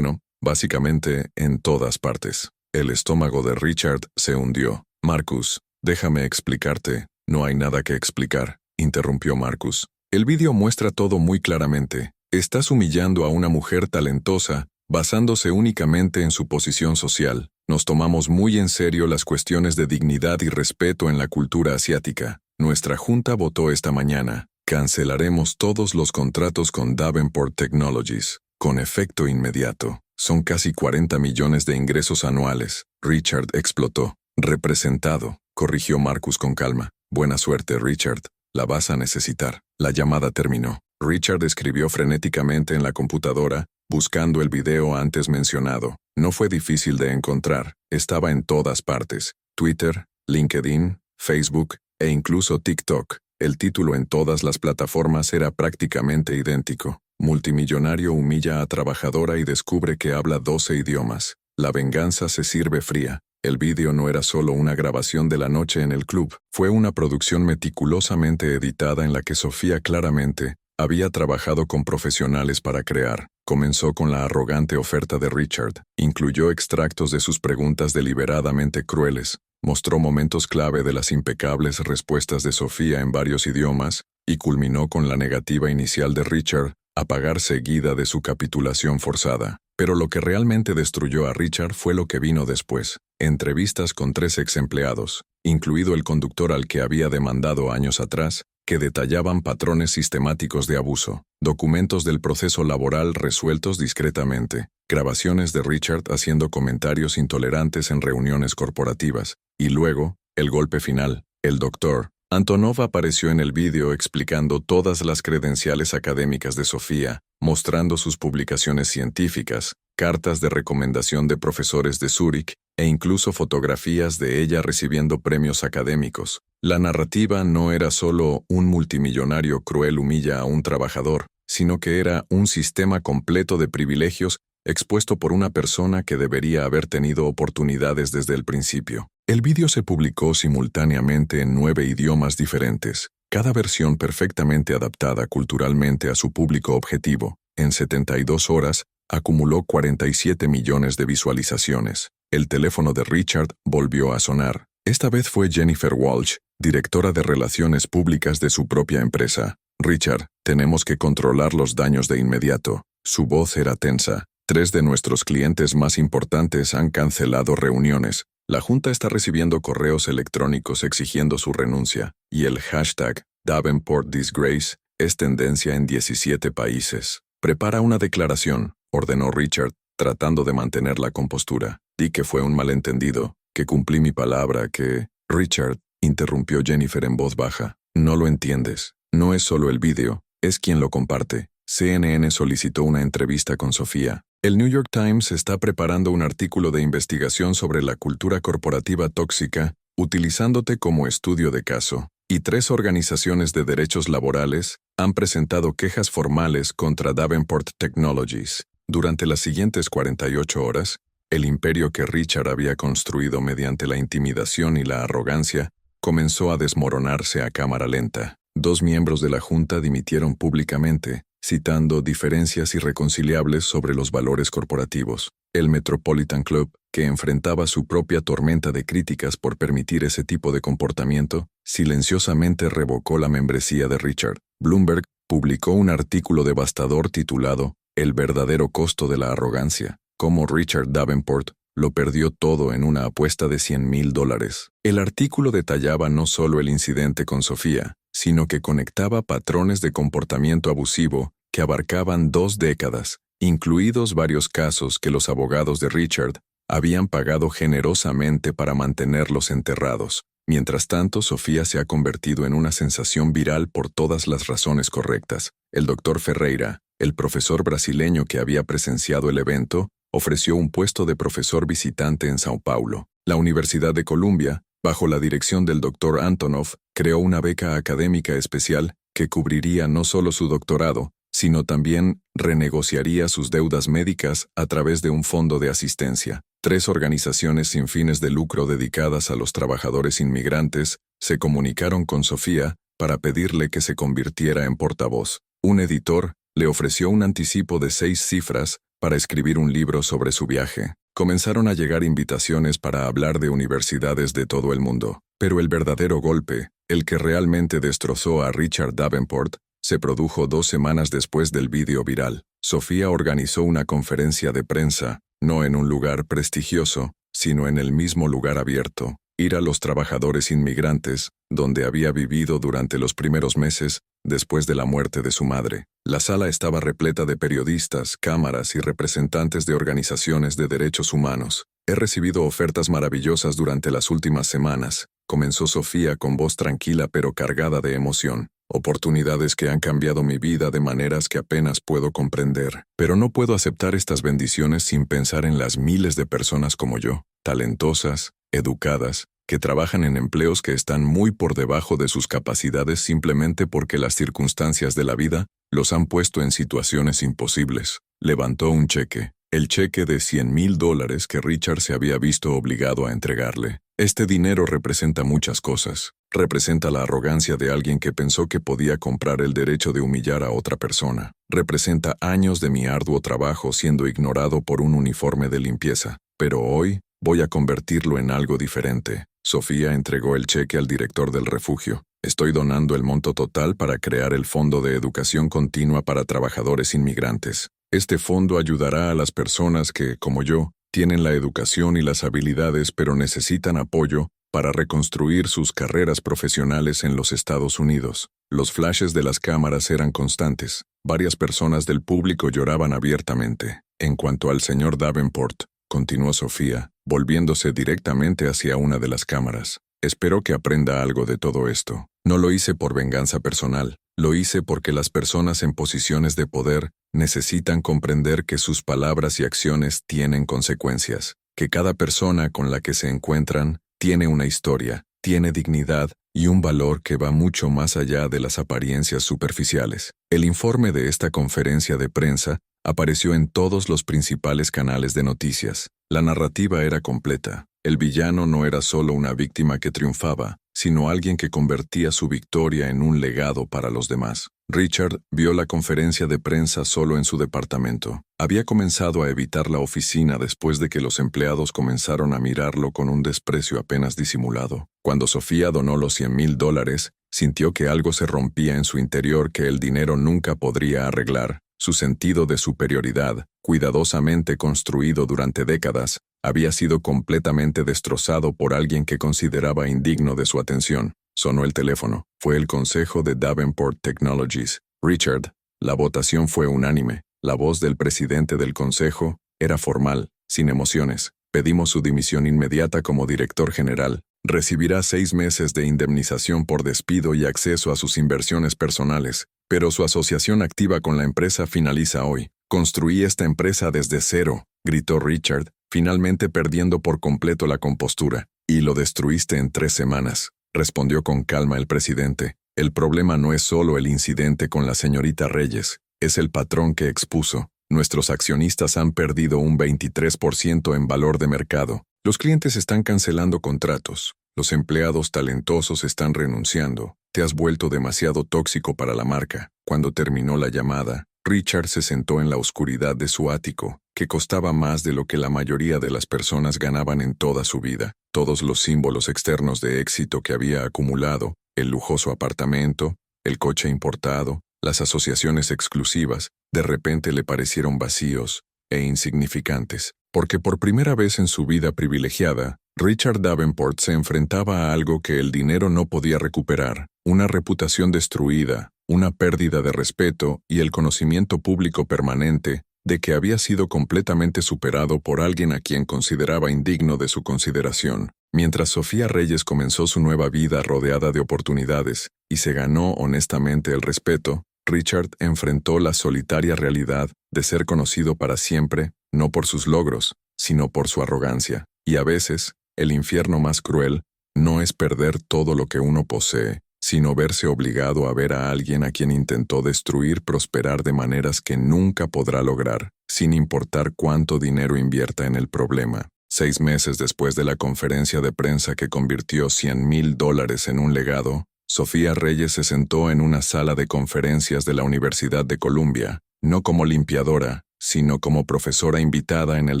básicamente en todas partes. El estómago de Richard se hundió. Marcus, déjame explicarte. No hay nada que explicar, interrumpió Marcus. El vídeo muestra todo muy claramente. Estás humillando a una mujer talentosa, basándose únicamente en su posición social. Nos tomamos muy en serio las cuestiones de dignidad y respeto en la cultura asiática. Nuestra junta votó esta mañana. Cancelaremos todos los contratos con Davenport Technologies, con efecto inmediato. Son casi 40 millones de ingresos anuales. Richard explotó. Representado, corrigió Marcus con calma. Buena suerte, Richard. La vas a necesitar. La llamada terminó. Richard escribió frenéticamente en la computadora, buscando el video antes mencionado. No fue difícil de encontrar. Estaba en todas partes. Twitter, LinkedIn, Facebook e incluso TikTok. El título en todas las plataformas era prácticamente idéntico. Multimillonario humilla a trabajadora y descubre que habla 12 idiomas. La venganza se sirve fría. El vídeo no era solo una grabación de la noche en el club. Fue una producción meticulosamente editada en la que Sofía claramente había trabajado con profesionales para crear. Comenzó con la arrogante oferta de Richard. Incluyó extractos de sus preguntas deliberadamente crueles. Mostró momentos clave de las impecables respuestas de Sofía en varios idiomas y culminó con la negativa inicial de Richard a pagar seguida de su capitulación forzada. Pero lo que realmente destruyó a Richard fue lo que vino después. Entrevistas con 3 ex empleados, incluido el conductor al que había demandado años atrás, que detallaban patrones sistemáticos de abuso, documentos del proceso laboral resueltos discretamente, grabaciones de Richard haciendo comentarios intolerantes en reuniones corporativas, y luego, el golpe final. El doctor Antonov apareció en el vídeo explicando todas las credenciales académicas de Sofía, mostrando sus publicaciones científicas, cartas de recomendación de profesores de Zúrich e incluso fotografías de ella recibiendo premios académicos. La narrativa no era solo un multimillonario cruel humilla a un trabajador, sino que era un sistema completo de privilegios expuesto por una persona que debería haber tenido oportunidades desde el principio. El vídeo se publicó simultáneamente en 9 idiomas diferentes, cada versión perfectamente adaptada culturalmente a su público objetivo. En 72 horas, acumuló 47 millones de visualizaciones. El teléfono de Richard volvió a sonar. Esta vez fue Jennifer Walsh, directora de Relaciones Públicas de su propia empresa. Richard, tenemos que controlar los daños de inmediato. Su voz era tensa. 3 de nuestros clientes más importantes han cancelado reuniones. La junta está recibiendo correos electrónicos exigiendo su renuncia, y el hashtag Davenport Disgrace es tendencia en 17 países. Prepara una declaración, ordenó Richard, tratando de mantener la compostura. Di que fue un malentendido, que cumplí mi palabra, que... Richard, interrumpió Jennifer en voz baja. No lo entiendes. No es solo el vídeo, es quien lo comparte. CNN solicitó una entrevista con Sofía. El New York Times está preparando un artículo de investigación sobre la cultura corporativa tóxica, utilizándote como estudio de caso. Y 3 organizaciones de derechos laborales han presentado quejas formales contra Davenport Technologies. Durante las siguientes 48 horas, el imperio que Richard había construido mediante la intimidación y la arrogancia comenzó a desmoronarse a cámara lenta. 2 miembros de la Junta dimitieron públicamente, citando diferencias irreconciliables sobre los valores corporativos. El Metropolitan Club, que enfrentaba su propia tormenta de críticas por permitir ese tipo de comportamiento, silenciosamente revocó la membresía de Richard. Bloomberg publicó un artículo devastador titulado El verdadero costo de la arrogancia, cómo Richard Davenport lo perdió todo en una apuesta de $100,000. El artículo detallaba no solo el incidente con Sofía, sino que conectaba patrones de comportamiento abusivo que abarcaban 2 décadas, incluidos varios casos que los abogados de Richard habían pagado generosamente para mantenerlos enterrados. Mientras tanto, Sofía se ha convertido en una sensación viral por todas las razones correctas. El Dr. Ferreira, el profesor brasileño que había presenciado el evento, ofreció un puesto de profesor visitante en Sao Paulo. La Universidad de Columbia, bajo la dirección del Dr. Antonov, creó una beca académica especial que cubriría no solo su doctorado, sino también renegociaría sus deudas médicas a través de un fondo de asistencia. 3 organizaciones sin fines de lucro dedicadas a los trabajadores inmigrantes se comunicaron con Sofía para pedirle que se convirtiera en portavoz. Un editor le ofreció un anticipo de 6 cifras para escribir un libro sobre su viaje. Comenzaron a llegar invitaciones para hablar de universidades de todo el mundo. Pero el verdadero golpe, el que realmente destrozó a Richard Davenport, se produjo 2 semanas después del vídeo viral. Sofía organizó una conferencia de prensa, no en un lugar prestigioso, sino en el mismo lugar abierto, ir a los trabajadores inmigrantes, donde había vivido durante los primeros meses después de la muerte de su madre. La sala estaba repleta de periodistas, cámaras y representantes de organizaciones de derechos humanos. He recibido ofertas maravillosas durante las últimas semanas, comenzó Sofía con voz tranquila pero cargada de emoción. Oportunidades que han cambiado mi vida de maneras que apenas puedo comprender. Pero no puedo aceptar estas bendiciones sin pensar en las miles de personas como yo, talentosas, educadas, que trabajan en empleos que están muy por debajo de sus capacidades simplemente porque las circunstancias de la vida los han puesto en situaciones imposibles. Levantó un cheque, el cheque de $100,000 que Richard se había visto obligado a entregarle. Este dinero representa muchas cosas. Representa la arrogancia de alguien que pensó que podía comprar el derecho de humillar a otra persona. Representa años de mi arduo trabajo siendo ignorado por un uniforme de limpieza. Pero hoy voy a convertirlo en algo diferente. Sofía entregó el cheque al director del refugio. Estoy donando el monto total para crear el Fondo de Educación Continua para Trabajadores Inmigrantes. Este fondo ayudará a las personas que, como yo, tienen la educación y las habilidades pero necesitan apoyo para reconstruir sus carreras profesionales en los Estados Unidos. Los flashes de las cámaras eran constantes. Varias personas del público lloraban abiertamente. En cuanto al señor Davenport, continuó Sofía, volviéndose directamente hacia una de las cámaras. Espero que aprenda algo de todo esto. No lo hice por venganza personal. Lo hice porque las personas en posiciones de poder necesitan comprender que sus palabras y acciones tienen consecuencias, que cada persona con la que se encuentran tiene una historia, tiene dignidad y un valor que va mucho más allá de las apariencias superficiales. El informe de esta conferencia de prensa apareció en todos los principales canales de noticias. La narrativa era completa. El villano no era solo una víctima que triunfaba, sino alguien que convertía su victoria en un legado para los demás. Richard vio la conferencia de prensa solo en su departamento. Había comenzado a evitar la oficina después de que los empleados comenzaron a mirarlo con un desprecio apenas disimulado. Cuando Sofía donó los $100,000, sintió que algo se rompía en su interior que el dinero nunca podría arreglar. Su sentido de superioridad, cuidadosamente construido durante décadas, había sido completamente destrozado por alguien que consideraba indigno de su atención. Sonó el teléfono. Fue el consejo de Davenport Technologies. Richard, la votación fue unánime. La voz del presidente del consejo era formal, sin emociones. Pedimos su dimisión inmediata como director general. Recibirá 6 meses de indemnización por despido y acceso a sus inversiones personales. Pero su asociación activa con la empresa finaliza hoy. Construí esta empresa desde cero, gritó Richard, finalmente perdiendo por completo la compostura. Y lo destruiste en 3 semanas, respondió con calma el presidente. El problema no es solo el incidente con la señorita Reyes, es el patrón que expuso. Nuestros accionistas han perdido un 23% en valor de mercado. Los clientes están cancelando contratos. Los empleados talentosos están renunciando. Te has vuelto demasiado tóxico para la marca. Cuando terminó la llamada, Richard se sentó en la oscuridad de su ático, que costaba más de lo que la mayoría de las personas ganaban en toda su vida. Todos los símbolos externos de éxito que había acumulado, el lujoso apartamento, el coche importado, las asociaciones exclusivas, de repente le parecieron vacíos e insignificantes, porque por primera vez en su vida privilegiada, Richard Davenport se enfrentaba a algo que el dinero no podía recuperar, una reputación destruida, una pérdida de respeto y el conocimiento público permanente de que había sido completamente superado por alguien a quien consideraba indigno de su consideración. Mientras Sofía Reyes comenzó su nueva vida rodeada de oportunidades y se ganó honestamente el respeto, Richard enfrentó la solitaria realidad de ser conocido para siempre, no por sus logros, sino por su arrogancia. Y a veces, el infierno más cruel no es perder todo lo que uno posee, sino verse obligado a ver a alguien a quien intentó destruir prosperar de maneras que nunca podrá lograr, sin importar cuánto dinero invierta en el problema. 6 meses después de la conferencia de prensa que convirtió $100,000 en un legado, Sofía Reyes se sentó en una sala de conferencias de la Universidad de Columbia, no como limpiadora, sino como profesora invitada en el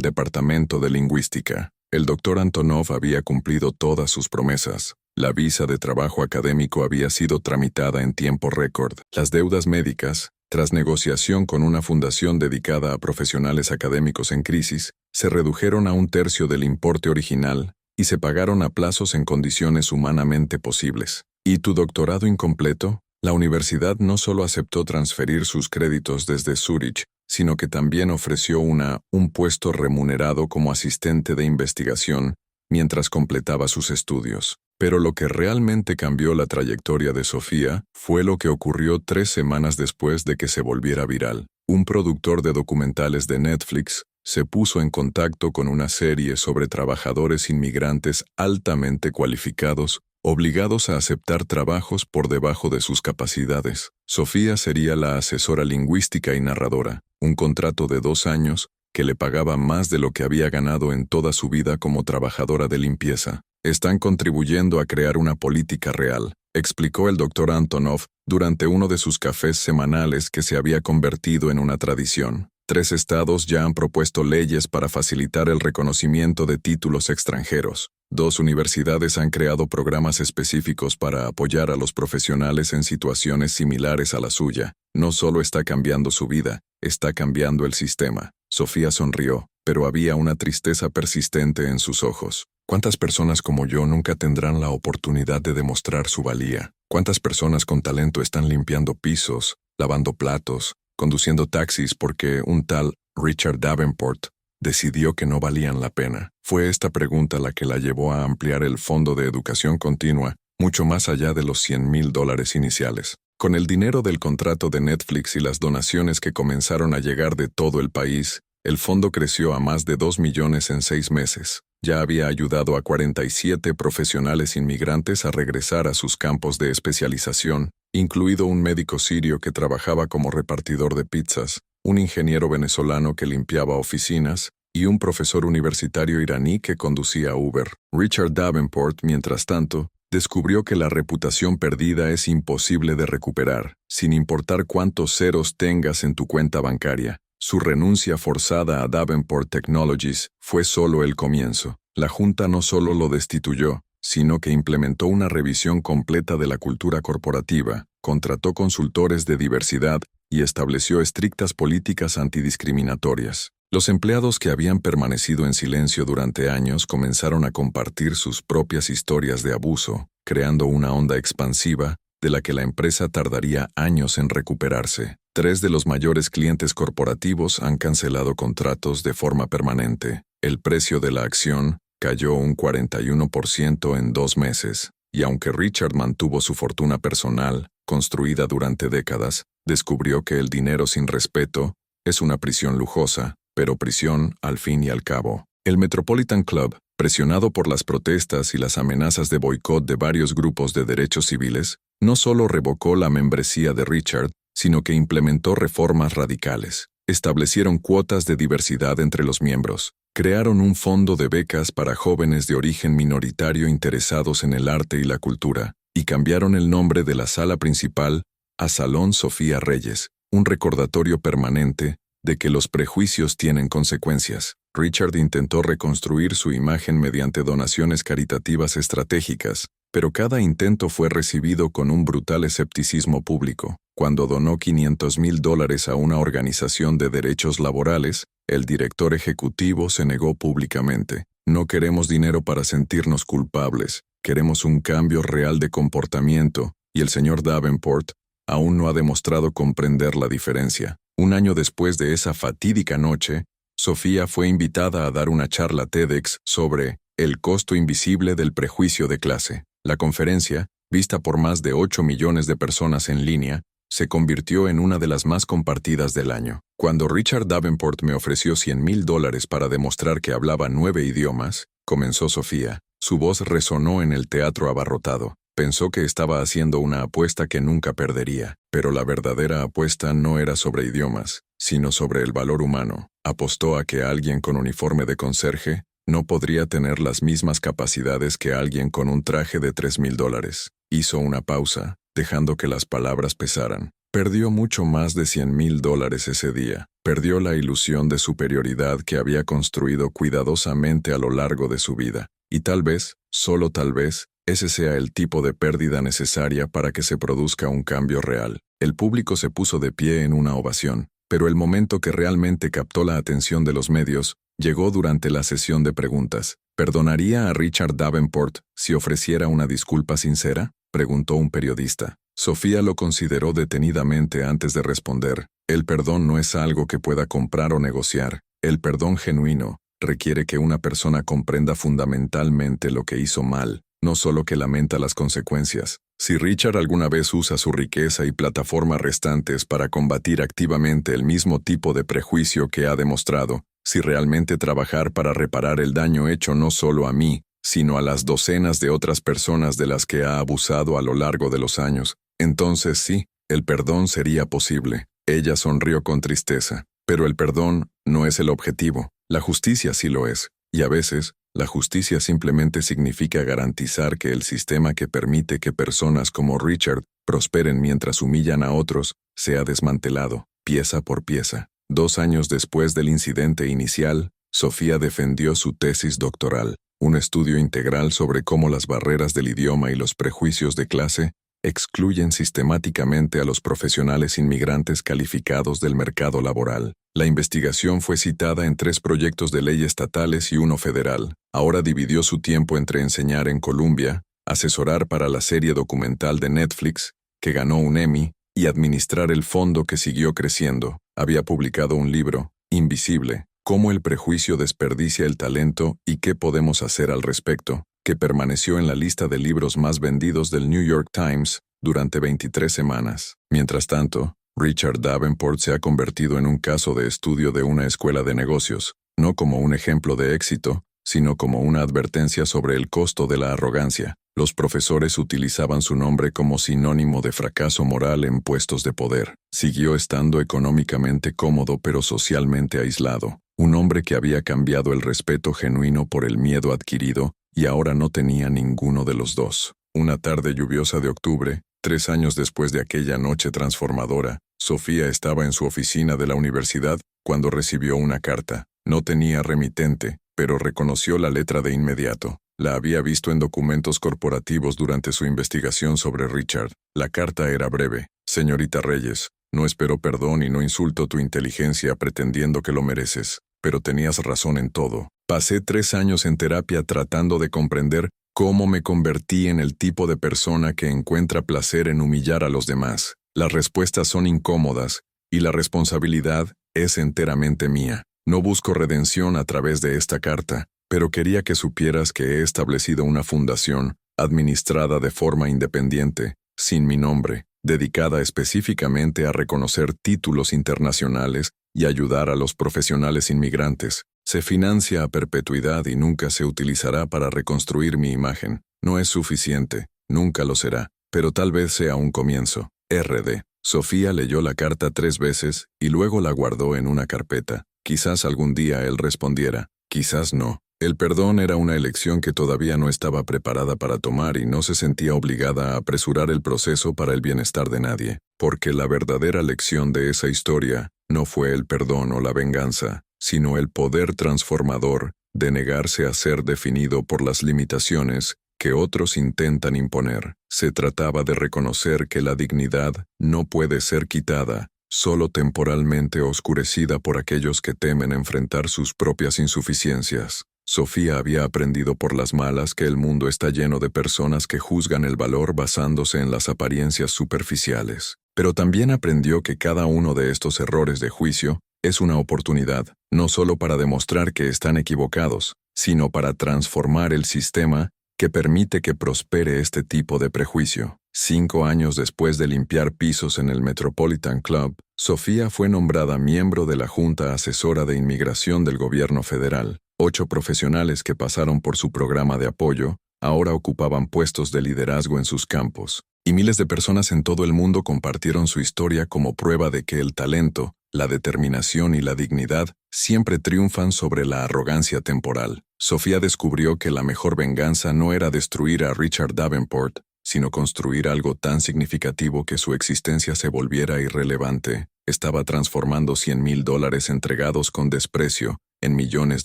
Departamento de Lingüística. El Dr. Antonov había cumplido todas sus promesas. La visa de trabajo académico había sido tramitada en tiempo récord. Las deudas médicas, tras negociación con una fundación dedicada a profesionales académicos en crisis, se redujeron a 1/3 del importe original y se pagaron a plazos en condiciones humanamente posibles. ¿Y tu doctorado incompleto? La universidad no solo aceptó transferir sus créditos desde Zúrich, sino que también ofreció un puesto remunerado como asistente de investigación mientras completaba sus estudios. Pero lo que realmente cambió la trayectoria de Sofía fue lo que ocurrió 3 semanas después de que se volviera viral. Un productor de documentales de Netflix se puso en contacto con una serie sobre trabajadores inmigrantes altamente cualificados, obligados a aceptar trabajos por debajo de sus capacidades. Sofía sería la asesora lingüística y narradora, un contrato de 2 años que le pagaba más de lo que había ganado en toda su vida como trabajadora de limpieza. Están contribuyendo a crear una política real, explicó el Dr. Antonov durante uno de sus cafés semanales que se había convertido en una tradición. 3 estados ya han propuesto leyes para facilitar el reconocimiento de títulos extranjeros. 2 universidades han creado programas específicos para apoyar a los profesionales en situaciones similares a la suya. No solo está cambiando su vida, está cambiando el sistema. Sofía sonrió, pero había una tristeza persistente en sus ojos. ¿Cuántas personas como yo nunca tendrán la oportunidad de demostrar su valía? ¿Cuántas personas con talento están limpiando pisos, lavando platos, conduciendo taxis porque un tal Richard Davenport decidió que no valían la pena? Fue esta pregunta la que la llevó a ampliar el Fondo de Educación Continua, mucho más allá de los $100,000 iniciales. Con el dinero del contrato de Netflix y las donaciones que comenzaron a llegar de todo el país, el fondo creció a más de 2 millones en 6 meses. Ya había ayudado a 47 profesionales inmigrantes a regresar a sus campos de especialización, incluido un médico sirio que trabajaba como repartidor de pizzas, un ingeniero venezolano que limpiaba oficinas y un profesor universitario iraní que conducía Uber. Richard Davenport, mientras tanto, descubrió que la reputación perdida es imposible de recuperar, sin importar cuántos ceros tengas en tu cuenta bancaria. Su renuncia forzada a Davenport Technologies fue solo el comienzo. La Junta no solo lo destituyó, sino que implementó una revisión completa de la cultura corporativa, contrató consultores de diversidad y estableció estrictas políticas antidiscriminatorias. Los empleados que habían permanecido en silencio durante años comenzaron a compartir sus propias historias de abuso, creando una onda expansiva de la que la empresa tardaría años en recuperarse. 3 de los mayores clientes corporativos han cancelado contratos de forma permanente. El precio de la acción cayó un 41% en 2 meses, y aunque Richard mantuvo su fortuna personal, construida durante décadas, descubrió que el dinero sin respeto es una prisión lujosa, pero prisión al fin y al cabo. El Metropolitan Club, presionado por las protestas y las amenazas de boicot de varios grupos de derechos civiles, no solo revocó la membresía de Richard, sino que implementó reformas radicales. establecieron cuotas de diversidad entre los miembros, crearon un fondo de becas para jóvenes de origen minoritario interesados en el arte y la cultura, y cambiaron el nombre de la sala principal a Salón Sofía Reyes, un recordatorio permanente de que los prejuicios tienen consecuencias. Richard intentó reconstruir su imagen mediante donaciones caritativas estratégicas, pero cada intento fue recibido con un brutal escepticismo público. Cuando donó $500,000 a una organización de derechos laborales, el director ejecutivo se negó públicamente. No queremos dinero para sentirnos culpables, queremos un cambio real de comportamiento, y el señor Davenport aún no ha demostrado comprender la diferencia. Un año después de esa fatídica noche, Sofía fue invitada a dar una charla TEDx sobre el costo invisible del prejuicio de clase. La conferencia, vista por más de 8 millones de personas en línea, se convirtió en una de las más compartidas del año. Cuando Richard Davenport me ofreció $100,000 para demostrar que hablaba 9 idiomas, comenzó Sofía. Su voz resonó en el teatro abarrotado. Pensó que estaba haciendo una apuesta que nunca perdería, pero la verdadera apuesta no era sobre idiomas, sino sobre el valor humano. Apostó a que alguien con uniforme de conserje no podría tener las mismas capacidades que alguien con un traje de $3,000. Hizo una pausa, dejando que las palabras pesaran. Perdió mucho más de $100,000 ese día. Perdió la ilusión de superioridad que había construido cuidadosamente a lo largo de su vida. Y tal vez, solo tal vez, ese sea el tipo de pérdida necesaria para que se produzca un cambio real. El público se puso de pie en una ovación, pero el momento que realmente captó la atención de los medios llegó durante la sesión de preguntas. ¿Perdonaría a Richard Davenport si ofreciera una disculpa sincera?, preguntó un periodista. Sofía lo consideró detenidamente antes de responder. El perdón no es algo que pueda comprar o negociar. El perdón genuino requiere que una persona comprenda fundamentalmente lo que hizo mal, no solo que lamenta las consecuencias. Si Richard alguna vez usa su riqueza y plataforma restantes para combatir activamente el mismo tipo de prejuicio que ha demostrado, si realmente trabajar para reparar el daño hecho no solo a mí, sino a las docenas de otras personas de las que ha abusado a lo largo de los años, entonces sí, el perdón sería posible. Ella sonrió con tristeza. Pero el perdón no es el objetivo. La justicia sí lo es. Y a veces, la justicia simplemente significa garantizar que el sistema que permite que personas como Richard prosperen mientras humillan a otros sea desmantelado, pieza por pieza. 2 años después del incidente inicial, Sofía defendió su tesis doctoral, un estudio integral sobre cómo las barreras del idioma y los prejuicios de clase excluyen sistemáticamente a los profesionales inmigrantes calificados del mercado laboral. La investigación fue citada en 3 proyectos de ley estatales y 1 federal. Ahora dividió su tiempo entre enseñar en Columbia, asesorar para la serie documental de Netflix, que ganó un Emmy, y administrar el fondo que siguió creciendo. Había publicado un libro, Invisible, Cómo el prejuicio desperdicia el talento y qué podemos hacer al respecto, que permaneció en la lista de libros más vendidos del New York Times durante 23 semanas. Mientras tanto, Richard Davenport se ha convertido en un caso de estudio de una escuela de negocios, no como un ejemplo de éxito, sino como una advertencia sobre el costo de la arrogancia. Los profesores utilizaban su nombre como sinónimo de fracaso moral en puestos de poder. Siguió estando económicamente cómodo pero socialmente aislado. Un hombre que había cambiado el respeto genuino por el miedo adquirido y ahora no tenía ninguno de los dos. Una tarde lluviosa de octubre, 3 años después de aquella noche transformadora, Sofía estaba en su oficina de la universidad cuando recibió una carta. No tenía remitente, pero reconoció la letra de inmediato. La había visto en documentos corporativos durante su investigación sobre Richard. La carta era breve. Señorita Reyes, no espero perdón y no insulto tu inteligencia pretendiendo que lo mereces, pero tenías razón en todo. Pasé 3 años en terapia tratando de comprender cómo me convertí en el tipo de persona que encuentra placer en humillar a los demás. Las respuestas son incómodas y la responsabilidad es enteramente mía. No busco redención a través de esta carta, pero quería que supieras que he establecido una fundación, administrada de forma independiente, sin mi nombre, dedicada específicamente a reconocer títulos internacionales y ayudar a los profesionales inmigrantes. Se financia a perpetuidad y nunca se utilizará para reconstruir mi imagen. No es suficiente, nunca lo será, pero tal vez sea un comienzo. R.D. Sofía leyó la carta 3 veces y luego la guardó en una carpeta. Quizás algún día él respondiera, quizás no. El perdón era una elección que todavía no estaba preparada para tomar y no se sentía obligada a apresurar el proceso para el bienestar de nadie, porque la verdadera lección de esa historia no fue el perdón o la venganza, sino el poder transformador de negarse a ser definido por las limitaciones que otros intentan imponer. Se trataba de reconocer que la dignidad no puede ser quitada, solo temporalmente oscurecida por aquellos que temen enfrentar sus propias insuficiencias. Sofía había aprendido por las malas que el mundo está lleno de personas que juzgan el valor basándose en las apariencias superficiales. Pero también aprendió que cada uno de estos errores de juicio es una oportunidad, no solo para demostrar que están equivocados, sino para transformar el sistema que permite que prospere este tipo de prejuicio. 5 años después de limpiar pisos en el Metropolitan Club, Sofía fue nombrada miembro de la Junta Asesora de Inmigración del Gobierno Federal. 8 profesionales que pasaron por su programa de apoyo ahora ocupaban puestos de liderazgo en sus campos, y miles de personas en todo el mundo compartieron su historia como prueba de que el talento, la determinación y la dignidad siempre triunfan sobre la arrogancia temporal. Sofía descubrió que la mejor venganza no era destruir a Richard Davenport, sino construir algo tan significativo que su existencia se volviera irrelevante. Estaba transformando $100,000 entregados con desprecio en millones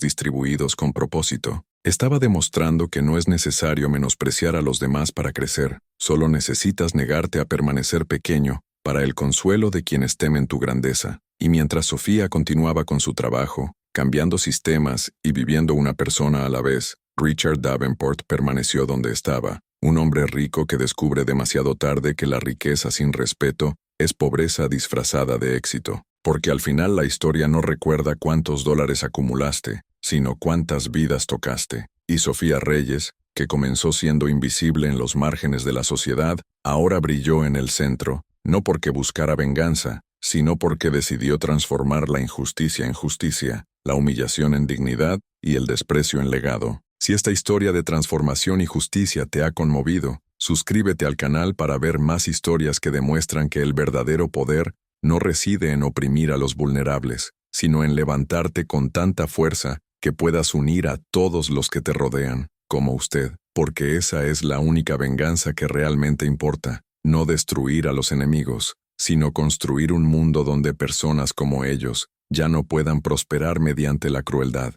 distribuidos con propósito. Estaba demostrando que no es necesario menospreciar a los demás para crecer, solo necesitas negarte a permanecer pequeño para el consuelo de quienes temen tu grandeza. Y mientras Sofía continuaba con su trabajo, cambiando sistemas y viviendo una persona a la vez, Richard Davenport permaneció donde estaba, un hombre rico que descubre demasiado tarde que la riqueza sin respeto es pobreza disfrazada de éxito, porque al final la historia no recuerda cuántos dólares acumulaste, sino cuántas vidas tocaste. Y Sofía Reyes, que comenzó siendo invisible en los márgenes de la sociedad, ahora brilló en el centro, no porque buscara venganza, sino porque decidió transformar la injusticia en justicia, la humillación en dignidad y el desprecio en legado. Si esta historia de transformación y justicia te ha conmovido, suscríbete al canal para ver más historias que demuestran que el verdadero poder no reside en oprimir a los vulnerables, sino en levantarte con tanta fuerza que puedas unir a todos los que te rodean, como usted, porque esa es la única venganza que realmente importa, no destruir a los enemigos, sino construir un mundo donde personas como ellos ya no puedan prosperar mediante la crueldad.